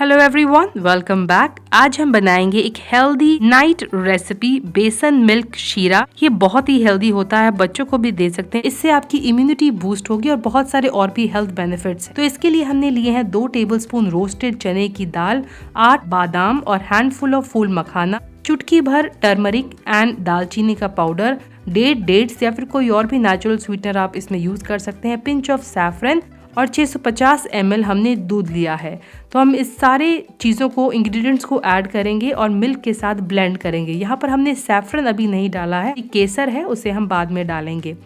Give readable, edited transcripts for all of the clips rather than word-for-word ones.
Hello everyone, welcome back. आज हम बनाएंगे एक हेल्दी नाइट रेसिपी, बेसन मिल्क शीरा। ये बहुत ही हेल्दी होता है, बच्चों को भी दे सकते हैं। इससे आपकी इम्यूनिटी बूस्ट होगी और बहुत सारे और भी हेल्थ बेनिफिट्स। तो इसके लिए हमने लिए हैं 2 टेबलस्पून रोस्टेड चने की दाल, 8 बादाम और हैंडफुल ऑफ फूल मखाना, चुटकी भर टर्मरिक एंड दालचीनी का पाउडर, डेट्स या फिर कोई और भी नेचुरल स्वीटनर आप इसमें यूज कर सकते हैं, पिंच ऑफ सैफरन और 650 ml हमने दूध लिया है। तो हम इस सारे चीज़ों को, इंग्रेडिएंट्स को ऐड करेंगे और मिल्क के साथ ब्लेंड करेंगे। यहाँ पर हमने सैफरन अभी नहीं डाला है, केसर है, उसे हम बाद में डालेंगे।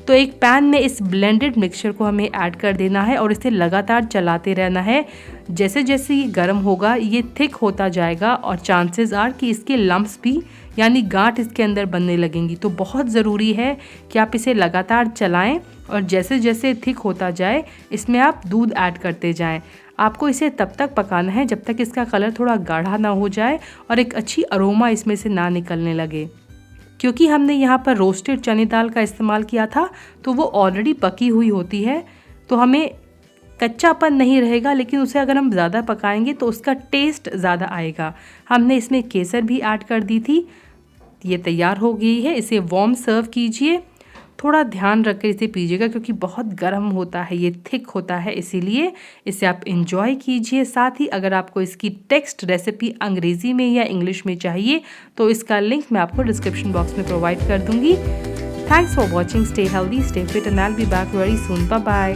तो एक पैन में इस ब्लेंडेड मिक्सचर को हमें ऐड कर देना है और इसे लगातार चलाते रहना है। जैसे जैसे ये गर्म होगा ये थिक होता जाएगा और चांसेस आर कि इसके लम्प्स भी यानी गांठ इसके अंदर बनने लगेंगी। तो बहुत ज़रूरी है कि आप इसे लगातार चलाएं और जैसे जैसे थिक होता जाए इसमें आप दूध ऐड करते जाएं। आपको इसे तब तक पकाना है जब तक इसका कलर थोड़ा गाढ़ा ना हो जाए और एक अच्छी अरोमा इसमें से ना निकलने लगे। क्योंकि हमने यहाँ पर रोस्टेड चने दाल का इस्तेमाल किया था तो वो ऑलरेडी पकी हुई होती है, तो हमें कच्चापन नहीं रहेगा, लेकिन उसे अगर हम ज़्यादा पकाएंगे तो उसका टेस्ट ज़्यादा आएगा। हमने इसमें केसर भी ऐड कर दी थी। ये तैयार हो गई है, इसे वार्म सर्व कीजिए। थोड़ा ध्यान रख कर इसे पीजिएगा क्योंकि बहुत गर्म होता है, ये थिक होता है, इसीलिए इसे आप इंजॉय कीजिए। साथ ही अगर आपको इसकी टेक्स्ट रेसिपी अंग्रेज़ी में या इंग्लिश में चाहिए तो इसका लिंक मैं आपको डिस्क्रिप्शन बॉक्स में प्रोवाइड कर दूंगी। Thanks for watching, stay healthy, stay fit and I will be back very soon. Bye bye.